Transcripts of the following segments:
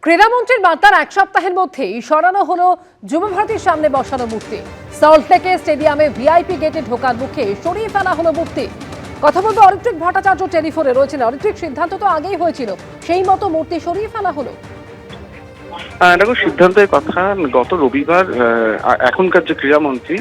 ক্রীড়ামন্ত্রীর বার্তার এক সপ্তাহের মধ্যেই সরানো হলো যুবভারতীর সামনে বসানো মূর্তি। সল্টলেকে স্টেডিয়ামে ভিআইপি গেটে ঢোকার মুখে সরিয়ে ফেলা হলো মূর্তি। কথা বলবো অরিত্রিক ভট্টাচার্য টেলিফোনে রয়েছেন। অরিত্রিক, সিদ্ধান্ত তো আগেই হয়েছিল, সেই মতো মূর্তি সরিয়ে ফেলা হলো। দেখো, সিদ্ধান্তের কথা গত রবিবার এখনকার যে ক্রীড়ামন্ত্রী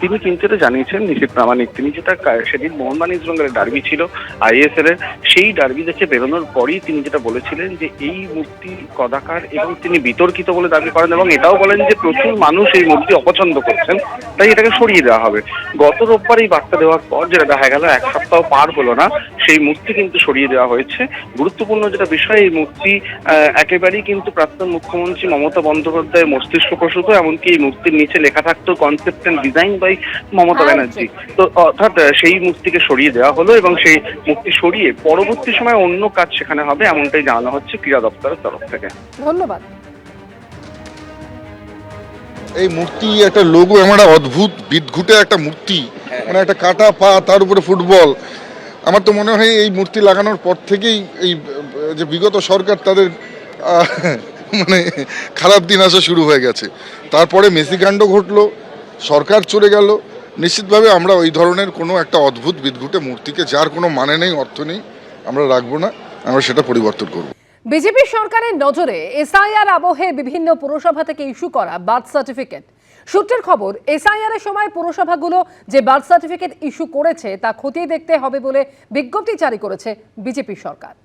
তিনি কিন্তু এটা জানিয়েছেন, নিশীথ প্রামাণিক। তিনি যেটা সেদিন মোহনবাগান ইস্টবেঙ্গলের ডার্বি ছিল আইএসএল এর, সেই ডার্বি দেখে বেরোনোর পরই তিনি যেটা বলেছিলেন যে এই মূর্তি কদাকার এবং তিনি বিতর্কিত বলে দাবি করেন, এবং এটাও বলেন যে প্রচুর মানুষ এই মূর্তি অপছন্দ করছেন, তাই এটাকে সরিয়ে দেওয়া হবে। গত রোববার এই বার্তা দেওয়ার পর যেটা দেখা গেল, এক সপ্তাহ পার হলো না, সেই মূর্তি কিন্তু সরিয়ে দেওয়া হয়েছে। গুরুত্বপূর্ণ যেটা বিষয়, এই মূর্তি একেবারেই কিন্তু প্রাক্তন মুখ্যমন্ত্রী মমতা বন্দ্যোপাধ্যায়ের মস্তিষ্ক প্রসূত। এমনকি এই মূর্তির নিচে লেখা থাকতো concept and design by Mamata Banerjee. তো অর্থাৎ সেই মূর্তিকে সরিয়ে দেওয়া হলো, এবং সেই মূর্তি সরিয়ে পরবর্তী সময় অন্য কাজ সেখানে হবে, এমনটাই জানানো হচ্ছে ক্রীড়া দপ্তরের তরফ থেকে। ধন্যবাদ। এই মূর্তি একটা লোগো, এমন একটা অদ্ভুত বিদঘুটে একটা মূর্তি, মানে একটা কাটা পা, তার উপরে ফুটবল। আমার তো মনে হয় এই মূর্তি লাগানোর পর থেকেই এই যে বিগত সরকার, তাদের মানে খারাপ দিন আসা শুরু হয়ে গেছে। তারপরে মেসিকাণ্ড ঘটলো, সরকার চলে গেল। নিশ্চিতভাবে আমরা ওই ধরনের কোনো একটা অদ্ভুত বিদঘুটে মূর্তিকে, যার কোনো মানে নেই, অর্থ নেই, আমরা রাখবো না। আমরা সেটা পরিবর্তন করব। বিজেপি সরকারের নজরে এসআইআর আবহে বিভিন্ন পুরসভা থেকে ইস্যু করা বার্থ সার্টিফিকেট। সূত্রের খবর, এসআইআর এর সময় পুরসভাগুলো যে বার্থ সার্টিফিকেট ইস্যু করেছে তা খতিয়ে দেখতে হবে বলে বিজ্ঞপ্তি জারি করেছে বিজেপি সরকার।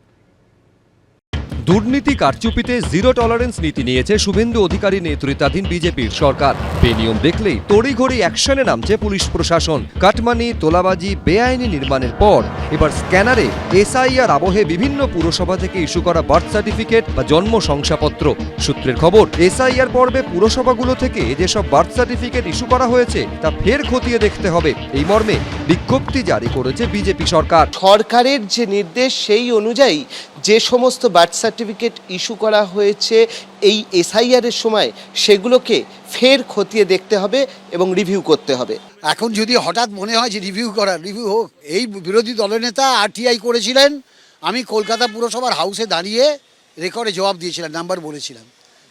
দুর্নীতি কারচুপিতে জিরো টলারেন্স নীতি নিয়েছে শুভেন্দু অধিকারী নেতৃত্বাধীন বিজেপির সরকার। বেনিয়ম দেখলেই তড়িঘড়ি অ্যাকশনে নামছে পুলিশ প্রশাসন। কাটমানি, তোলাবাজি, বেআইনি নির্মাণের পর এবার স্ক্যানারে এসআইআর আবহে বিভিন্ন পুরসভা থেকে ইস্যু করা বার্থ সার্টিফিকেট বা জন্ম শংসাপত্র। সূত্রের খবর, এসআইআর পর্বে পুরসভাগুলো থেকে যেসব বার্থ সার্টিফিকেট ইস্যু করা হয়েছে তা ফের খতিয়ে দেখতে হবে, এই মর্মে বিজ্ঞপ্তি জারি করেছে বিজেপি সরকার। সরকারের যে নির্দেশ, সেই অনুযায়ী যে সমস্ত বার্থ সার্টিফিকেট ইস্যু করা হয়েছে এই এসআইআর এর সময়, সেগুলোকে ফের খতিয়ে দেখতে হবে এবং রিভিউ করতে হবে। এখন যদি হঠাৎ মনে হয় যে রিভিউ হোক, এই বিরোধী দলনেতা আরটিআই করেছিলেন, আমি কলকাতা পুরসভার হাউসে দাঁড়িয়ে রেকর্ডে জবাব দিয়েছিলাম, নাম্বার বলেছিলাম।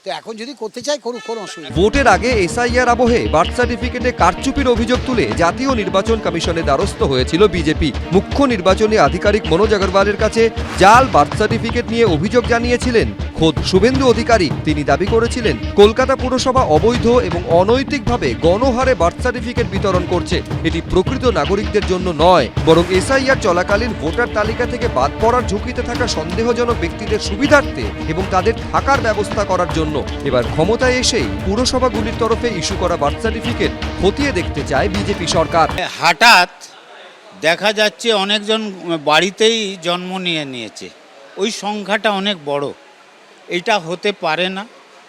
তো এখন যদি করতে চাই করুক, কোনো অসুবিধা। ভোটের আগে এসআইআর আবহে বার্থ সার্টিফিকেটে কারচুপির অভিযোগ তুলে জাতীয় নির্বাচন কমিশনের দ্বারস্থ হয়েছিল বিজেপি। মুখ্য নির্বাচনী আধিকারিক মনোজ আগরওয়ালের কাছে জাল বার্থ সার্টিফিকেট নিয়ে অভিযোগ জানিয়েছিলেন খোদ শুভেন্দু অধিকারী। তিনি দাবি করেছিলেন কলকাতা পুরসভা অবৈধ এবং অনৈতিকভাবে গণহারে বার্থ সার্টিফিকেট বিতরণ করছে। এটি প্রকৃত নাগরিকদের জন্য নয়, বরং এসআইআর চলাকালীন ভোটার তালিকা থেকে বাদ পড়ার ঝুঁকিতে থাকা সন্দেহজনক ব্যক্তিদের সুবিধার্থে এবং তাদের থাকার ব্যবস্থা করার জন্য এবার ক্ষমতায় এসেই পুরসভাগুলির তরফে ইস্যু করা বার্থ সার্টিফিকেট খতিয়ে দেখতে চায় বিজেপি সরকার। হঠাৎ দেখা যাচ্ছে অনেকজন বাড়িতেই জন্ম নিয়েছে, ওই সংখ্যাটা অনেক বড়। এটা হতে পারে না,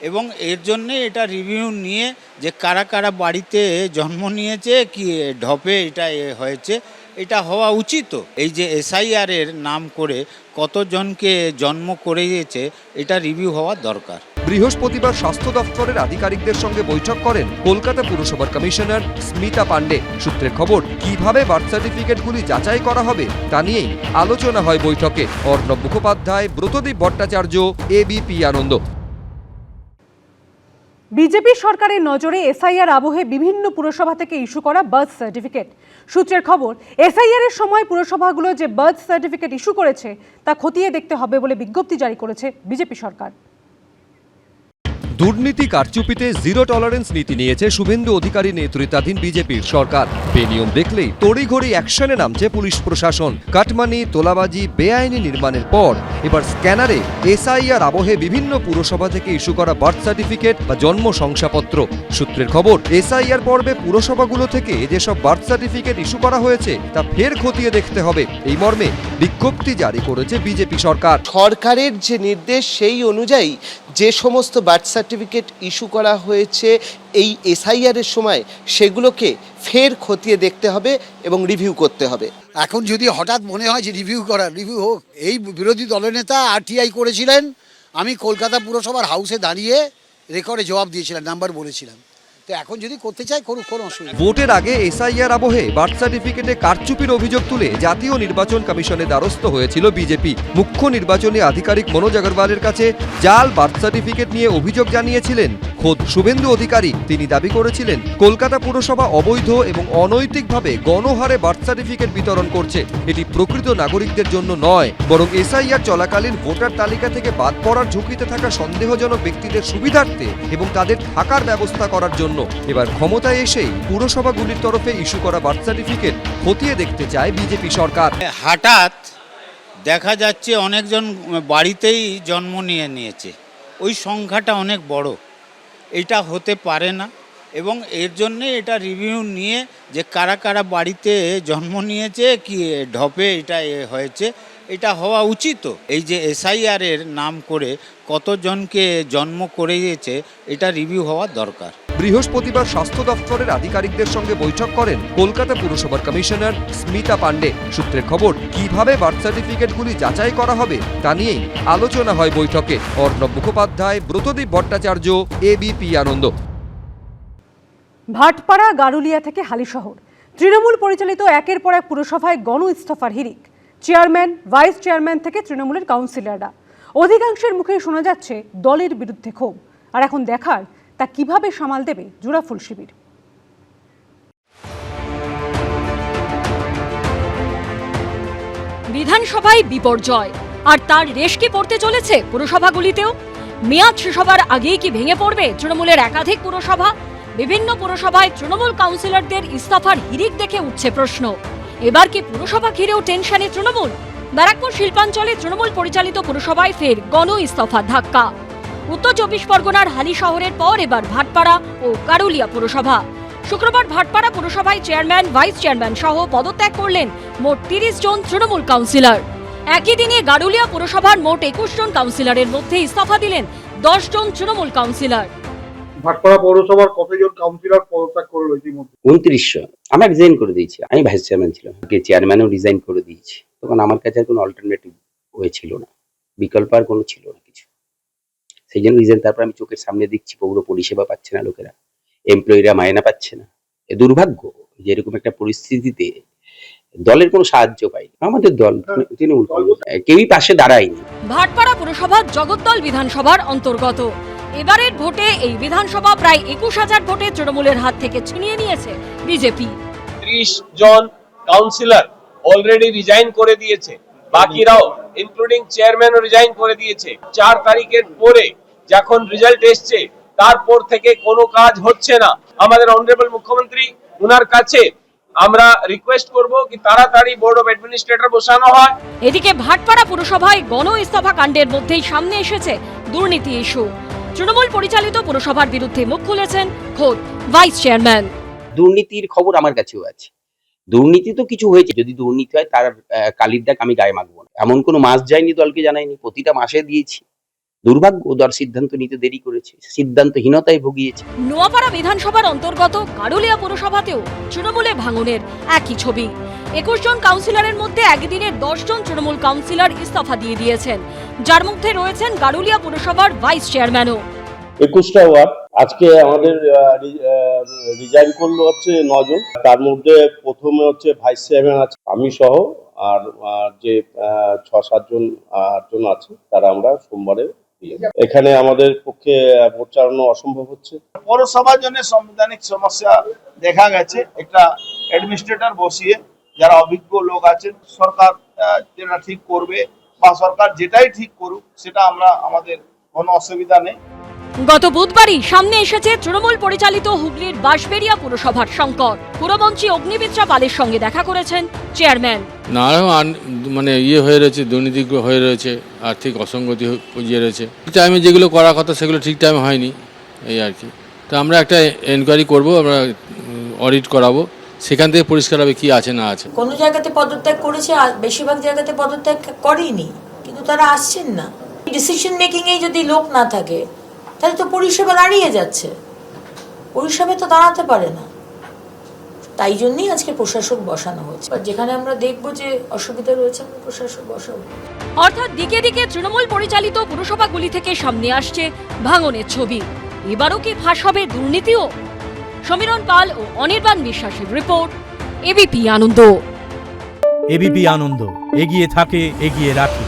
এবং এর জন্যে এটা রিভিউ নিয়ে যে কারা কারা বাড়িতে জন্ম নিয়েছে, কি ঢপে এটা হয়েছে, এটা হওয়া উচিত। এই যে এসআইআর এর নাম করে কতজনকে জন্ম করিয়েছে, এটা রিভিউ হওয়া দরকার। বৃহস্পতিবার স্বাস্থ্য দপ্তরের আধিকারিকদের সঙ্গে বৈঠক করেন কলকাতা পুরসভার কমিশনার স্মিতা পান্ডে। সূত্রের খবর, কিভাবে বার্থ সার্টিফিকেটগুলি যাচাই করা হবে তা নিয়েই আলোচনা হয় বৈঠকে। অর্ণব মুখোপাধ্যায়, ব্রতদীপ ভট্টাচার্য, এবিপি আনন্দ। বিজেপি সরকারের নজরে এসআইআর আবহে বিভিন্ন পুরসভা থেকে ইস্যু করা বার্থ সার্টিফিকেট। সূত্রের খবর, এসআইআর এর সময় পুরসভাগুলো যে বার্থ সার্টিফিকেট ইস্যু করেছে তা খতিয়ে দেখতে হবে বলে বিজ্ঞপ্তি জারি করেছে বিজেপি সরকার। দুর্নীতি কারচুপিতে জিরো টলারেন্স নীতি নিয়েছে শুভেন্দু অধিকারী নেতৃত্বাধীন বিজেপির সরকার। বেনিয়ম দেখলেই তড়িঘড়ি অ্যাকশনে নামছে পুলিশ প্রশাসন। কাটমানি, তোলাবাজি, বেআইনি নির্মাণের পর এবার স্ক্যানারে এসআইআর আবহে বিভিন্ন পুরসভা থেকে ইস্যু করা বার্থ সার্টিফিকেট বা জন্ম শংসাপত্র। সূত্রের খবর, এসআইআর পর্বে পুরসভাগুলো থেকে যেসব বার্থ সার্টিফিকেট ইস্যু করা হয়েছে তা ফের খতিয়ে দেখতে হবে, এই মর্মে বিজ্ঞপ্তি জারি করেছে বিজেপি সরকার। সরকারের যে নির্দেশ, সেই অনুযায়ী যে সমস্ত বার্থ সার্টিফিকেট ইস্যু করা হয়েছে এই এসআইআর এর সময়, সেগুলোকে ফের খতিয়ে দেখতে হবে এবং রিভিউ করতে হবে। এখন যদি হঠাৎ মনে হয় যে রিভিউ হোক, এই বিরোধী দলনেতা আরটিআই করেছিলেন, আমি কলকাতা পুরসভার হাউসে দাঁড়িয়ে রেকর্ডে জবাব দিয়েছিলাম, নাম্বার বলেছিলাম। তো তো এখন যদি করতে চাই করুক, কোনো অসুবিধা নেই। ভোটের আগে এসআইআর আবহে বার্থ সার্টিফিকেটে কারচুপির অভিযোগ তুলে জাতীয় নির্বাচন কমিশনের দ্বারস্থ হয়েছিল বিজেপি। মুখ্য নির্বাচনী আধিকারিক মনোজ আগরওয়ালের কাছে জাল বার্থ সার্টিফিকেট নিয়ে অভিযোগ জানিয়েছিলেন খোদ শুভেন্দু অধিকারী। তিনি দাবি করেছিলেন কলকাতা পুরসভা অবৈধ এবং অনৈতিকভাবে গণহারে বার্থ সার্টিফিকেট বিতরণ করছে। এটি প্রকৃত নাগরিকদের জন্য নয়, বরং এসআইআর চলাকালীন ভোটার তালিকা থেকে বাদ পড়ার ঝুঁকিতে থাকা সন্দেহজনক ব্যক্তিদের সুবিধার্থে এবং তাদের থাকার ব্যবস্থা করার জন্য এবার ক্ষমতায় এসেই পুরসভাগুলির তরফে ইস্যু করা বার্থ সার্টিফিকেট খতিয়ে দেখতে চায় বিজেপি সরকার। হঠাৎ দেখা যাচ্ছে অনেকজন বাড়িতেই জন্ম নিয়েছে, ওই সংখ্যাটা অনেক বড়, এটা হতে পারে না এবং এর জন্যে এটা রিভিউ নিয়ে যে কারা কারা বাড়িতে জন্ম নিয়েছে কি ঢপে এটা হয়েছে, এটা হওয়া উচিত। এই যে এসআইআর এর নাম করে কতজনকে জন্ম করিয়েছে এটা রিভিউ হওয়া দরকার। বৃহস্পতিবার স্বাস্থ্য দপ্তরের আধিকারিকদের সঙ্গে বৈঠক করেন কলকাতা পুরসভার কমিশনার স্মিতা পান্ডে। সূত্রের খবর, কিভাবে বার্থ সার্টিফিকেটগুলি যাচাই করা হবে তা নিয়েই আলোচনা হয় বৈঠকে। অর্ণব মুখোপাধ্যায়, ব্রতদীপ ভট্টাচার্য, এবিপি আনন্দ। ভাটপাড়া গারুলিয়া থেকে হালিশহর, তৃণমূল পরিচালিত একের পর এক পুরসভায় গণ ইস্তফার হিড়িক। চেয়ারম্যান, ভাইস চেয়ারম্যান থেকে তৃণমূলের কাউন্সিলররা, অধিকাংশের মুখে শোনা যাচ্ছে দলের বিরুদ্ধে ক্ষোভ। আর এখন দেখার তা কিভাবে সামাল দেবে জোড়াফুল শিবির। বিধানসভায় বিপর্যয়, আর তার রেশ কি পড়তে চলেছে পুরসভাগুলিতেও? মেয়াদ শেষ হবার আগেই কি ভেঙে পড়বে তৃণমূলের একাধিক পুরসভা? বিভিন্ন পুরসভায় তৃণমূল কাউন্সিলরদের ইস্তফার হিড়িক দেখে উঠছে প্রশ্ন। এবার কি পুরসভা ঘিরেও টেনশনে তৃণমূল? ব্যারাকপুর শিল্পাঞ্চলে তৃণমূল পরিচালিত পুরসভায় ফের গণ ইস্তফার ধাক্কা। উত্তর 24 পরগনার হালি শহরের পর এবার ভাটপাড়া ও গারুলিয়া পুরসভা। শুক্রবার ভাটপাড়া পুরসভায় চেয়ারম্যান, ভাইস চেয়ারম্যান সহ পদত্যাগ করলেন মোট 30 জন তৃণমূল কাউন্সিলর। একই দিনে গারুলিয়া পুরসভার মোট 21 জন কাউন্সিলরের মধ্যে ইস্তফা দিলেন 10 জন তৃণমূল কাউন্সিলর। ভাটপাড়া পৌরসভার কতজন কাউন্সিলর পদত্যাগ করলো ইতিমধ্যে? 29 জন। আমরা রিজাইন করে দিয়েছি। আমি ভাইস চেয়ারম্যান ছিলাম, চেয়ারম্যানও রিজাইন করে দিয়েছি। তখন আমার কাছে আর কোনো অল্টারনেটিভ ওয়ে ছিল না, বিকল্প আর কোনো ছিল না কিছু। সেই জন্য রিজাইন। তারপর আমি চোখের সামনে দেখছি পৌর পরিষেবা পাচ্ছে না লোকেরা, এমপ্লয়িরা মায়না পাচ্ছে না। এ দুর্ভাগ্য যে এরকম একটা পরিস্থিতিতে দলের কোনো সাহায্য পাইনি। আমাদের দল তৃণমূল কেউই পাশে দাঁড়ায়নি। ভাটপাড়া পুরসভা জগদ্দল বিধানসভার অন্তর্গত। এবারের ভোটে এই বিধানসভা প্রায় 21,000 ভোটে তৃণমূলের হাত থেকে ছিনিয়ে নিয়েছে বিজেপি। 30 জন কাউন্সিলর অলরেডি রিজাইন করে দিয়েছে, বাকিরাও ইনক্লুডিং চেয়ারম্যানও রিজাইন করে দিয়েছে। 4 তারিখের পরে যখন রেজাল্ট এসছে তারপর থেকে কোনো কাজ হচ্ছে না। আমাদের অনারেবল মুখ্যমন্ত্রী, ওনার কাছে আমরা রিকোয়েস্ট করব কি তাড়াতাড়ি বোর্ড অফ অ্যাডমিনিস্ট্রেটর বসানো হয়। এদিকে ভাটপাড়া পুরসভায় গণ ইস্তফা কাণ্ডের মধ্যেই সামনে এসেছে দুর্নীতি ইস্যু। তৃণমূল পরিচালিত পুরসভার বিরুদ্ধে মুখ খুলেছেন খোদ ভাইস চেয়ারম্যান। দুর্নীতির খবর আমার কাছেও আছে। দুর্নীতি তো কিছু হয়েছে, যদি দুর্নীতি হয় তার কালির দাগ আমি গায়ে মাখবো না। এমন কোনো মাস যায়নি দলকে জানাইনি, প্রতিটা মাসে দিয়েছি। দুর্ভাগ্য দল সিদ্ধান্ত নিতে দেরি করেছে, সিদ্ধান্তহীনতায় ভুগিয়েছে। নোয়াপাড়া বিধানসভার অন্তর্গত গারুলিয়া পুরসভাতেও তৃণমূলে ভাঙনের একই ছবি। 21 জন কাউন্সিলরের মধ্যে একদিনে 10 জন তৃণমূল কাউন্সিলর ইস্তফা দিয়ে দিয়েছেন, যার মধ্যে রয়েছেন গারুলিয়া পুরসভার ভাইস চেয়ারম্যানও। 21টা ওয়ার্ড আজকে আমাদের রিজাইন করলো হচ্ছে 9 জন। তার মধ্যে প্রথমে হচ্ছে ভাইস চেয়ারম্যান আছে, আমি সহ, আর যে 6-7 জন আছে তারা আমরা সোমবারে। এখানে আমাদের পক্ষে ভোট চালানো অসম্ভব হচ্ছে। পৌরসভার জন্য সাংবিধানিক সমস্যা দেখা গেছে। একটা অ্যাডমিনিস্ট্রেটর বসিয়ে যারা অভিজ্ঞ লোক আছেন, সরকার যেটা ঠিক করবে বা সরকার যেটাই ঠিক করুক সেটা আমাদের কোনো অসুবিধা নেই। গত বুধবারই সামনে এসেছে তৃণমূল পরিচালিত হুগলির বাঁশবেড়িয়া পুরসভার সংকট। পুরমন্ত্রী অগ্নিমিত্রা পালের সঙ্গে দেখা করেছেন চেয়ারম্যান। নানারকম মানে হয়ে রয়েছে, দুর্নীতি হয়ে রয়েছে, আর্থিক অসঙ্গতি রয়েছে। ঠিক টাইমে যেগুলো করার কথা সেগুলো ঠিক টাইমে হয়নি, এই আর কি। তো আমরা একটা এনকোয়ারি করব, আমরা অডিট করাবো, সেখান থেকে পরিষ্কার হবে কি আছে না আছে। কোনো জায়গাতে পদত্যাগ করেছে, বেশিরভাগ জায়গাতে পদত্যাগ করেনি, কিন্তু তারা আসছেন না। ডিসিশন মেকিং এ যদি লোক না থাকে তাহলে তো পরিষেবা দাঁড়িয়ে যাচ্ছে, পরিষেবা তো দাঁড়াতে পারে না। তাই জন্যই আজকে প্রশাসক বসানো হচ্ছে। যেখানে আমরা দেখবো যে অসুবিধা রয়েছে আমরা প্রশাসক বসাবো। অর্থাৎ দিকে দিকে তৃণমূল পরিচালিত পুরসভাগুলি থেকে সামনে আসছে ভাঙনের ছবি। এবারও কি ফাঁস হবে দুর্নীতিও? সমীরণ পাল ও অনির্বাণ বিশ্বাসের রিপোর্ট, এবিপি আনন্দ। এবিপি আনন্দ, এগিয়ে থাকে, এগিয়ে রাখে।